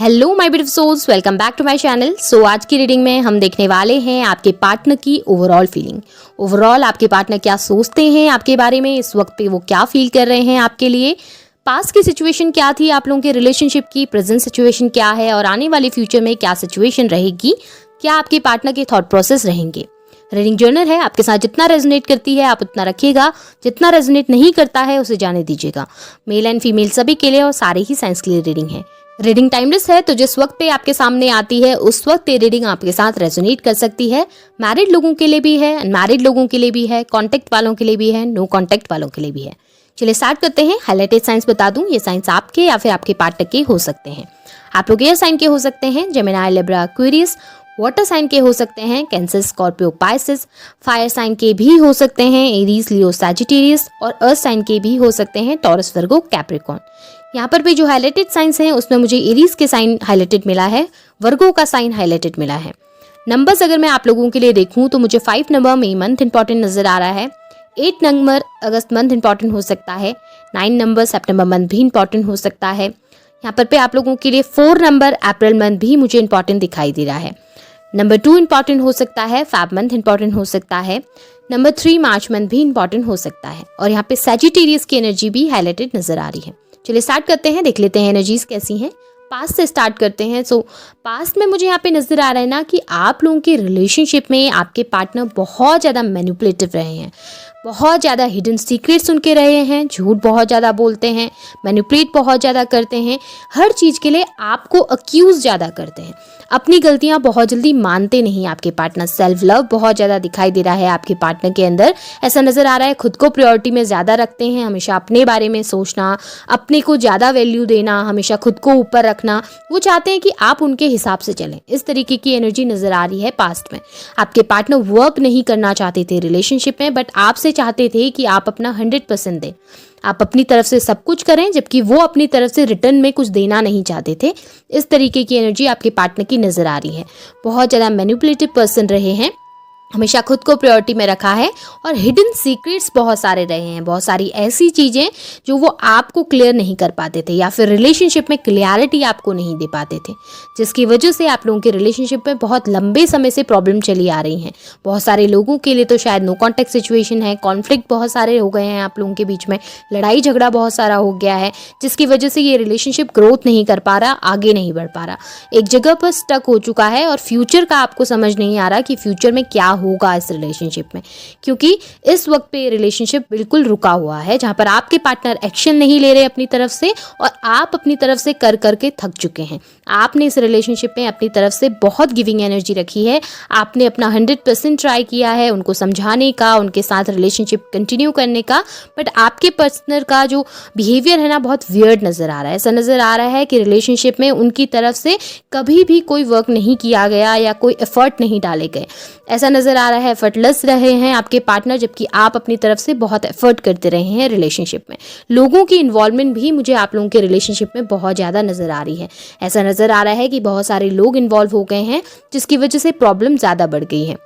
Hello my beautiful souls, welcome back to my channel. So आज की reading में हम देखने वाले हैं आपके पार्टनर की ओवरऑल फीलिंग। ओवरऑल आपके पार्टनर क्या सोचते हैं आपके बारे में, इस वक्त पे वो क्या फील कर रहे हैं आपके लिए, पास्ट की सिचुएशन क्या थी आप लोगों के रिलेशनशिप की, प्रेजेंट सिचुएशन क्या है और आने वाले फ्यूचर में क्या सिचुएशन रहेगी, क्या आपके पार्टनर के थॉट प्रोसेस रहेंगे। रीडिंग जर्नल है, आपके साथ जितना रेजोनेट करती है आप उतना रखिएगा, जितना रेजोनेट नहीं करता है उसे जाने दीजिएगा। मेल एंड फीमेल सभी के लिए और सारे ही साइंस के लिए रीडिंग है। रीडिंग टाइमलेस है, तो जिस वक्त पे आपके सामने आती है उस वक्त ये रीडिंग आपके साथ रेजोनेट कर सकती है। मैरिड लोगों के लिए भी है, अनमैरिड लोगों के लिए भी है, कॉन्टेक्ट वालों के लिए भी है, नो कॉन्टेक्ट वालों के लिए भी है। चलिए स्टार्ट करते हैं। हाईलाइटेड साइंस बता दूं, ये साइंस आपके या फिर आपके पार्टनर के हो सकते हैं। आप लोग एयर साइन के हो सकते हैं, Gemini, Libra, Aquarius. Water sign के हो सकते हैं, Cancer, Scorpio, Pisces. Fire sign के भी हो सकते हैं, एरीज, लियो, सैजिटेरियस। और अर्थ साइन के भी हो सकते हैं, टॉरस, वर्गो, कैप्रिकॉर्न। यहाँ पर भी जो हाईलाइटेड साइंस हैं उसमें मुझे एरीज के साइन हाईलाइटेड मिला है, वर्गो का साइन हाईलाइटेड मिला है। नंबर्स अगर मैं आप लोगों के लिए देखूं तो मुझे 5 नंबर मई मंथ इंपॉर्टेंट नजर आ रहा है, 8 नंबर अगस्त मंथ इंपॉर्टेंट हो सकता है, 9 नंबर सितंबर मंथ भी इंपॉर्टेंट हो सकता है। यहाँ पर पे आप लोगों के लिए 4 नंबर अप्रैल मंथ भी मुझे इंपॉर्टेंट दिखाई दे रहा है। नंबर 2 इंपॉर्टेंट हो सकता है, फैब मंथ इंपॉर्टेंट हो सकता है। नंबर 3 मार्च मंथ भी इंपॉर्टेंट हो सकता है। और यहाँ पे सैजिटेरियस की एनर्जी भी हाईलाइटेड नजर आ रही है। चलिए स्टार्ट करते हैं, देख लेते हैं एनर्जीज कैसी हैं। पास्ट से स्टार्ट करते हैं। सो पास्ट में मुझे यहाँ पे नजर आ रहा है ना कि आप लोगों के रिलेशनशिप में आपके पार्टनर बहुत ज़्यादा मैनिपुलेटिव रहे हैं, बहुत ज़्यादा हिडन सीक्रेट्स उनके रहे हैं, झूठ बहुत ज़्यादा बोलते हैं, मैनिपुलेट बहुत ज़्यादा करते हैं, हर चीज़ के लिए आपको अक्यूज़ ज़्यादा करते हैं, अपनी गलतियां बहुत जल्दी मानते नहीं आपके पार्टनर। सेल्फ लव बहुत ज़्यादा दिखाई दे रहा है आपके पार्टनर के अंदर, ऐसा नज़र आ रहा है। खुद को प्रायोरिटी में ज़्यादा रखते हैं, हमेशा अपने बारे में सोचना, अपने को ज़्यादा वैल्यू देना, हमेशा खुद को ऊपर रखना। वो चाहते हैं कि आप उनके हिसाब से चलें। इस तरीके की एनर्जी नज़र आ रही है पास्ट में। आपके पार्टनर वर्क नहीं करना चाहते थे रिलेशनशिप में, बट आपसे चाहते थे कि आप अपना 100% दें, आप अपनी तरफ से सब कुछ करें, जबकि वो अपनी तरफ से रिटर्न में कुछ देना नहीं चाहते थे। इस तरीके की एनर्जी आपके पार्टनर की नजर आ रही है। बहुत ज़्यादा मैनिपुलेटिव पर्सन रहे हैं, हमेशा खुद को प्रायोरिटी में रखा है और हिडन सीक्रेट्स बहुत सारे रहे हैं, बहुत सारी ऐसी चीज़ें जो वो आपको क्लियर नहीं कर पाते थे या फिर रिलेशनशिप में क्लियरिटी आपको नहीं दे पाते थे, जिसकी वजह से आप लोगों के रिलेशनशिप में बहुत लंबे समय से प्रॉब्लम चली आ रही हैं। बहुत सारे लोगों के लिए तो शायद नो कॉन्टैक्ट सिचुएशन है, कॉन्फ्लिक्ट बहुत सारे हो गए हैं आप लोगों के बीच में, लड़ाई झगड़ा बहुत सारा हो गया है, जिसकी वजह से ये रिलेशनशिप ग्रोथ नहीं कर पा रहा, आगे नहीं बढ़ पा रहा, एक जगह पर स्टक हो चुका है और फ्यूचर का आपको समझ नहीं आ रहा कि फ्यूचर में क्या होगा इस रिलेशनशिप में, क्योंकि इस वक्त पे रिलेशनशिप बिल्कुल रुका हुआ है, जहां पर आपके पार्टनर एक्शन नहीं ले रहे अपनी तरफ से और आप अपनी तरफ से कर करके थक चुके हैं। आपने इस रिलेशनशिप में अपनी तरफ से बहुत गिविंग एनर्जी रखी है, आपने अपना 100% ट्राई किया है उनको समझाने का, उनके साथ रिलेशनशिप कंटिन्यू करने का, बट आपके पार्टनर का जो बिहेवियर है ना बहुत वियर्ड नज़र आ रहा है। ऐसा नज़र आ रहा है कि रिलेशनशिप में उनकी तरफ से कभी भी कोई वर्क नहीं किया गया या कोई एफर्ट नहीं डाले गए। ऐसा नज़र आ रहा है एफर्टलेस रहे हैं आपके पार्टनर, जबकि आप अपनी तरफ से बहुत एफर्ट करते रहे हैं रिलेशनशिप में। लोगों की इन्वॉल्वमेंट भी मुझे आप लोगों के रिलेशनशिप में बहुत ज़्यादा नज़र आ रही है। ऐसा नज़र आ रहा है कि बहुत सारे लोग इन्वॉल्व हो गए हैं, जिसकी वजह से प्रॉब्लम ज़्यादा बढ़ गई है।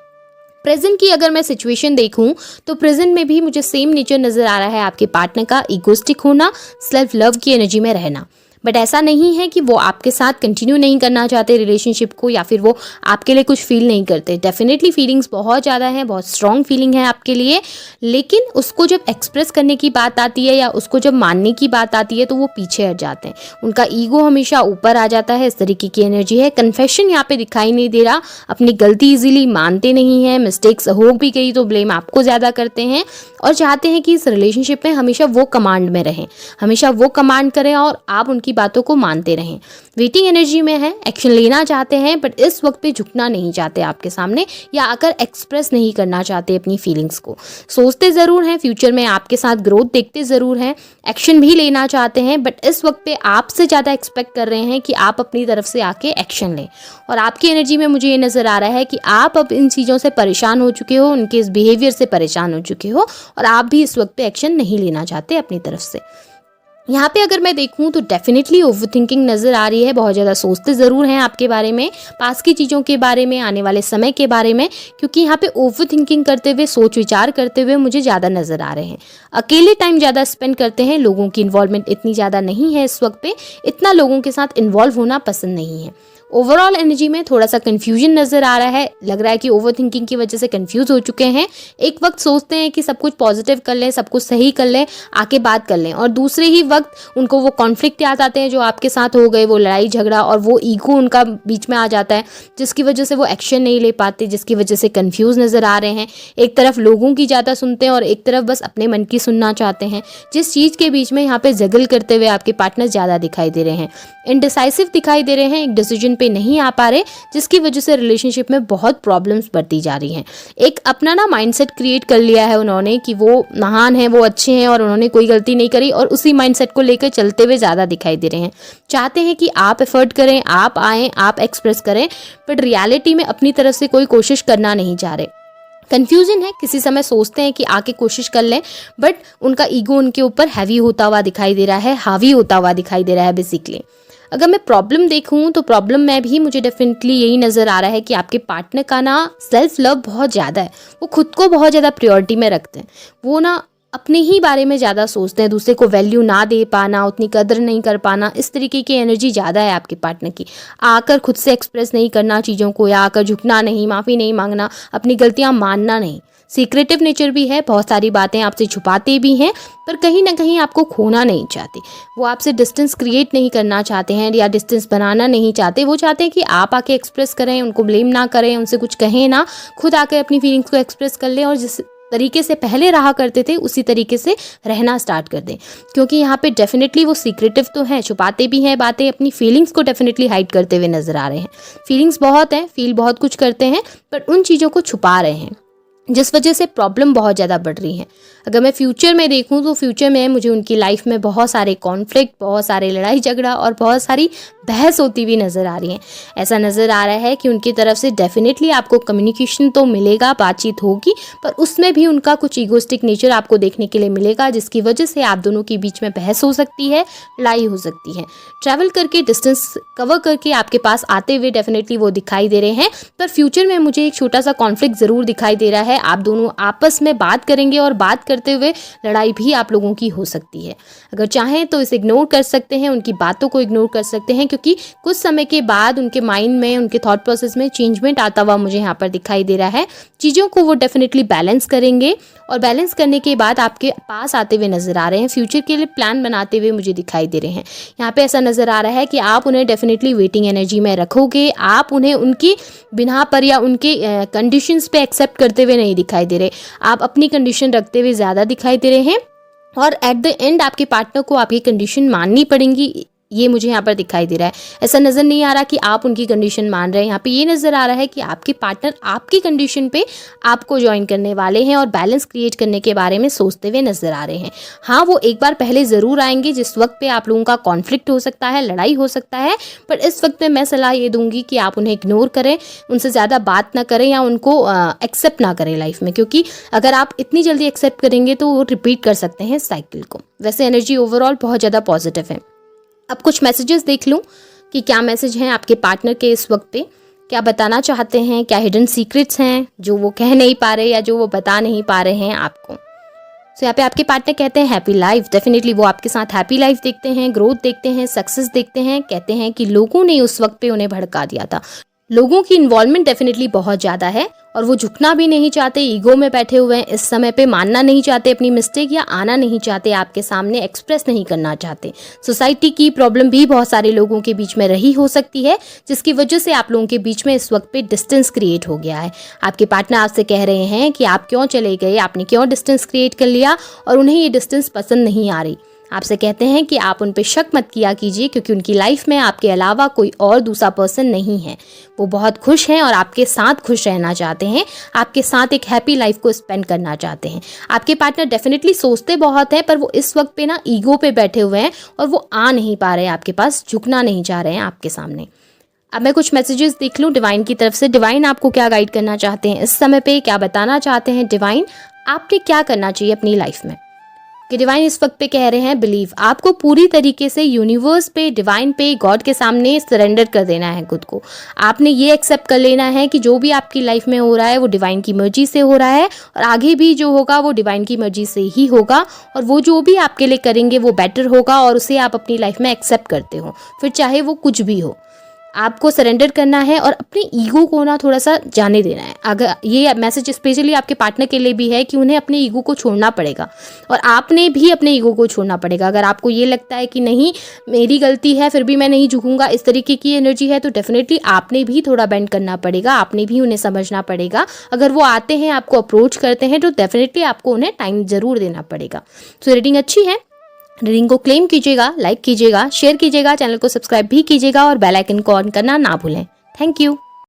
प्रेजेंट की अगर मैं सिचुएशन देखूं तो प्रेजेंट में भी मुझे सेम नेचर नज़र आ रहा है आपके पार्टनर का, इगोइस्टिक होना, सेल्फ लव की एनर्जी में रहना। बट ऐसा नहीं है कि वो आपके साथ कंटिन्यू नहीं करना चाहते रिलेशनशिप को या फिर वो आपके लिए कुछ फील नहीं करते। डेफिनेटली फीलिंग्स बहुत ज़्यादा हैं, बहुत स्ट्रॉन्ग फीलिंग है आपके लिए, लेकिन उसको जब एक्सप्रेस करने की बात आती है या उसको जब मानने की बात आती है तो वो पीछे हट जाते हैं, उनका ईगो हमेशा ऊपर आ जाता है। इस तरीके की एनर्जी है। कन्फेशन यहाँ पे दिखाई नहीं दे रहा, अपनी गलती ईजिली मानते नहीं हैं, मिस्टेक्स हो भी गई तो ब्लेम आपको ज़्यादा करते हैं और चाहते हैं कि इस रिलेशनशिप में हमेशा वो कमांड में रहें, हमेशा वो कमांड करें और आप उनकी बातों को मानते रहें। वेटिंग एनर्जी में है, एक्शन लेना चाहते हैं बट इस वक्त पे झुकना नहीं चाहते आपके सामने या आकर एक्सप्रेस नहीं करना चाहते अपनी फीलिंग्स को। सोचते ज़रूर हैं, फ्यूचर में आपके साथ ग्रोथ देखते ज़रूर हैं, एक्शन भी लेना चाहते हैं, बट इस वक्त पे आपसे ज़्यादा एक्सपेक्ट कर रहे हैं कि आप अपनी तरफ से आके एक्शन लें। और आपकी एनर्जी में मुझे ये नज़र आ रहा है कि आप अब इन चीज़ों से परेशान हो चुके हो, उनके इस बिहेवियर से परेशान हो चुके हो और आप भी इस वक्त पे एक्शन नहीं लेना चाहते अपनी तरफ से। यहाँ पे अगर मैं देखूँ तो डेफिनेटली ओवरथिंकिंग नज़र आ रही है, बहुत ज़्यादा सोचते ज़रूर हैं आपके बारे में, पास की चीज़ों के बारे में, आने वाले समय के बारे में, क्योंकि यहाँ पे ओवरथिंकिंग करते हुए, सोच विचार करते हुए मुझे ज़्यादा नज़र आ रहे हैं। अकेले टाइम ज़्यादा स्पेंड करते हैं, लोगों की इन्वॉल्वमेंट इतनी ज़्यादा नहीं है इस वक्त पे, इतना लोगों के साथ इन्वॉल्व होना पसंद नहीं है। ओवरऑल एनर्जी में थोड़ा सा कन्फ्यूजन नज़र आ रहा है, लग रहा है कि ओवरथिंकिंग की वजह से कन्फ्यूज हो चुके हैं। एक वक्त सोचते हैं कि सब कुछ पॉजिटिव कर लें, सब कुछ सही कर लें, आके बात कर लें, और दूसरे ही वक्त उनको वो कॉन्फ्लिक्ट याद आते हैं जो आपके साथ हो गए, वो लड़ाई झगड़ा, और वो ईगो उनका बीच में आ जाता है, जिसकी वजह से वो एक्शन नहीं ले पाते, जिसकी वजह से कन्फ्यूज नज़र आ रहे हैं। एक तरफ लोगों की ज़्यादा सुनते हैं और एक तरफ बस अपने मन की सुनना चाहते हैं, जिस चीज़ के बीच में यहाँ पे जगल करते हुए आपके पार्टनर ज़्यादा दिखाई दे रहे हैं, इनडिसाइसिव दिखाई दे रहे हैं, एक डिसीजन पे नहीं आ पा रहे, जिसकी वजह से रिलेशनशिप में बहुत प्रॉब्लम्स बढ़ती जा रही हैं। एक अपना ना माइंडसेट क्रिएट कर लिया है उन्होंने कि वो महान हैं, वो अच्छे हैं और उन्होंने कोई गलती नहीं करी, और उसी माइंडसेट को लेकर चलते हुए ज़्यादा दिखाई दे रहे हैं। चाहते हैं कि आप एफर्ट करें, आप आएँ, आप एक्सप्रेस करें, बट रियलिटी में अपनी तरफ से कोई कोशिश करना नहीं चाह रहे। कन्फ्यूजन है, किसी समय सोचते हैं कि आके कोशिश कर लें, बट उनका ईगो उनके ऊपर हैवी होता हुआ दिखाई दे रहा है, हावी होता हुआ दिखाई दे रहा है बेसिकली। अगर मैं प्रॉब्लम देखूं तो प्रॉब्लम में भी मुझे डेफिनेटली यही नज़र आ रहा है कि आपके पार्टनर का ना सेल्फ लव बहुत ज़्यादा है, वो खुद को बहुत ज़्यादा प्रायोरिटी में रखते हैं, वो ना अपने ही बारे में ज़्यादा सोचते हैं, दूसरे को वैल्यू ना दे पाना, उतनी कदर नहीं कर पाना, इस तरीके की एनर्जी ज़्यादा है आपके पार्टनर की। आकर खुद से एक्सप्रेस नहीं करना चीज़ों को, या आकर झुकना नहीं, माफ़ी नहीं मांगना, अपनी गलतियाँ मानना नहीं। सीक्रेटिव नेचर भी है, बहुत सारी बातें आपसे छुपाते भी हैं, पर कहीं ना कहीं आपको खोना नहीं चाहते। वो आपसे डिस्टेंस क्रिएट नहीं करना चाहते हैं या डिस्टेंस बनाना नहीं चाहते, वो चाहते हैं कि आप आके एक्सप्रेस करें, उनको ब्लेम ना करें, उनसे कुछ कहें ना, खुद आकर अपनी फीलिंग्स को एक्सप्रेस कर लें, और जिस तरीके से पहले रहा करते थे उसी तरीके से रहना स्टार्ट कर दें। क्योंकि यहाँ पे डेफिनेटली वो सीक्रेटिव तो हैं, छुपाते भी हैं बातें, अपनी फीलिंग्स को डेफिनेटली हाइड करते हुए नजर आ रहे हैं। फीलिंग्स बहुत हैं, फील बहुत कुछ करते हैं, पर उन चीज़ों को छुपा रहे हैं, जिस वजह से प्रॉब्लम बहुत ज़्यादा बढ़ रही है। अगर मैं फ्यूचर में देखूं तो फ्यूचर में मुझे उनकी लाइफ में बहुत सारे कॉन्फ्लिक्ट, बहुत सारे लड़ाई झगड़ा और बहुत सारी बहस होती हुई नज़र आ रही है। ऐसा नज़र आ रहा है कि उनकी तरफ से डेफिनेटली आपको कम्युनिकेशन तो मिलेगा, बातचीत होगी, पर उसमें भी उनका कुछ ईगोस्टिक नेचर आपको देखने के लिए मिलेगा, जिसकी वजह से आप दोनों के बीच में बहस हो सकती है, लड़ाई हो सकती है। ट्रैवल करके, डिस्टेंस कवर करके आपके पास आते हुए डेफिनेटली वो दिखाई दे रहे हैं, पर फ्यूचर में मुझे एक छोटा सा कॉन्फ्लिक्ट ज़रूर दिखाई दे रहा है। आप दोनों आपस में बात करेंगे और बात करते हुए लड़ाई भी आप लोगों की हो सकती है। अगर चाहें तो इसे इग्नोर कर सकते हैं, उनकी बातों को इग्नोर कर सकते हैं, क्योंकि कुछ समय के बाद उनके माइंड में, उनके थॉट प्रोसेस में चेंजमेंट आता हुआ मुझे यहाँ पर दिखाई दे रहा है। चीज़ों को वो डेफिनेटली बैलेंस करेंगे, और बैलेंस करने के बाद आपके पास आते हुए नजर आ रहे हैं, फ्यूचर के लिए प्लान बनाते हुए मुझे दिखाई दे रहे हैं। यहाँ पे ऐसा नजर आ रहा है कि आप उन्हें डेफिनेटली वेटिंग एनर्जी में रखोगे, आप उन्हें उनकी बिना पर या उनके कंडीशंस पे एक्सेप्ट करते हुए नहीं दिखाई दे रहे, आप अपनी कंडीशन रखते हुए ज़्यादा दिखाई दे रहे हैं, और एट द एंड आपके पार्टनर को आपकी कंडीशन माननी पड़ेंगी, ये मुझे यहाँ पर दिखाई दे रहा है। ऐसा नज़र नहीं आ रहा कि आप उनकी कंडीशन मान रहे हैं, यहाँ पे ये नज़र आ रहा है कि आपके पार्टनर आपकी कंडीशन पे आपको ज्वाइन करने वाले हैं और बैलेंस क्रिएट करने के बारे में सोचते हुए नज़र आ रहे हैं। हाँ, वो एक बार पहले ज़रूर आएंगे जिस वक्त पे आप लोगों का कॉन्फ्लिक्ट हो सकता है, लड़ाई हो सकता है, पर इस वक्त में मैं सलाह ये दूंगी कि आप उन्हें इग्नोर करें, उनसे ज़्यादा बात ना करें या उनको एक्सेप्ट ना करें लाइफ में, क्योंकि अगर आप इतनी जल्दी एक्सेप्ट करेंगे तो वो रिपीट कर सकते हैं साइकिल को। वैसे एनर्जी ओवरऑल बहुत ज़्यादा पॉजिटिव है। अब कुछ मैसेजेस देख लूँ कि क्या मैसेज हैं आपके पार्टनर के इस वक्त पे, क्या बताना चाहते हैं, क्या हिडन सीक्रेट्स हैं जो वो कह नहीं पा रहे या जो वो बता नहीं पा रहे हैं आपको। यहाँ पे आपके पार्टनर कहते हैं हैप्पी लाइफ, डेफिनेटली वो आपके साथ हैप्पी लाइफ देखते हैं, ग्रोथ देखते हैं, सक्सेस देखते हैं। कहते हैं कि लोगों ने उस वक्त पे उन्हें भड़का दिया था, लोगों की इन्वॉल्वमेंट डेफिनेटली बहुत ज़्यादा है, और वो झुकना भी नहीं चाहते, ईगो में बैठे हुए हैं, इस समय पे मानना नहीं चाहते अपनी मिस्टेक, या आना नहीं चाहते, आपके सामने एक्सप्रेस नहीं करना चाहते। सोसाइटी की प्रॉब्लम भी बहुत सारे लोगों के बीच में रही हो सकती है, जिसकी वजह से आप लोगों के बीच में इस वक्त पे डिस्टेंस क्रिएट हो गया है। आपके पार्टनर आपसे कह रहे हैं कि आप क्यों चले गए, आपने क्यों डिस्टेंस क्रिएट कर लिया, और उन्हें ये डिस्टेंस पसंद नहीं आ रही। आपसे कहते हैं कि आप उन पे शक मत किया कीजिए, क्योंकि उनकी लाइफ में आपके अलावा कोई और दूसरा पर्सन नहीं है। वो बहुत खुश हैं और आपके साथ खुश रहना चाहते हैं, आपके साथ एक हैप्पी लाइफ को स्पेंड करना चाहते हैं। आपके पार्टनर डेफिनेटली सोचते बहुत हैं, पर वो इस वक्त पे ना ईगो पे बैठे हुए हैं और वो आ नहीं पा रहे हैं आपके पास, झुकना नहीं चाह रहे हैं आपके सामने। अब मैं कुछ मैसेजेस देख लूँ डिवाइन की तरफ से। डिवाइन आपको क्या गाइड करना चाहते हैं इस समय पे, क्या बताना चाहते हैं डिवाइन, आपने क्या करना चाहिए अपनी लाइफ में। कि डिवाइन इस वक्त पे कह रहे हैं बिलीव, आपको पूरी तरीके से यूनिवर्स पे, डिवाइन पे, गॉड के सामने सरेंडर कर देना है खुद को। आपने ये एक्सेप्ट कर लेना है कि जो भी आपकी लाइफ में हो रहा है वो डिवाइन की मर्जी से हो रहा है और आगे भी जो होगा वो डिवाइन की मर्जी से ही होगा और वो जो भी आपके लिए करेंगे वो बेटर होगा और उसे आप अपनी लाइफ में एक्सेप्ट करते हो, फिर चाहे वो कुछ भी हो। आपको सरेंडर करना है और अपने ईगो को ना थोड़ा सा जाने देना है। अगर ये मैसेज स्पेशली आपके पार्टनर के लिए भी है कि उन्हें अपने ईगो को छोड़ना पड़ेगा और आपने भी अपने ईगो को छोड़ना पड़ेगा। अगर आपको ये लगता है कि नहीं मेरी गलती है फिर भी मैं नहीं झुकूंगा, इस तरीके की एनर्जी है, तो डेफिनेटली आपने भी थोड़ा बेंड करना पड़ेगा, आपने भी उन्हें समझना पड़ेगा। अगर वो आते हैं आपको अप्रोच करते हैं तो डेफिनेटली आपको उन्हें टाइम ज़रूर देना पड़ेगा। सो रीडिंग अच्छी है, रीडिंग को क्लेम कीजिएगा, लाइक कीजिएगा, शेयर कीजिएगा, चैनल को सब्सक्राइब भी कीजिएगा और बेल आइकन को ऑन करना ना भूलें। Thank you.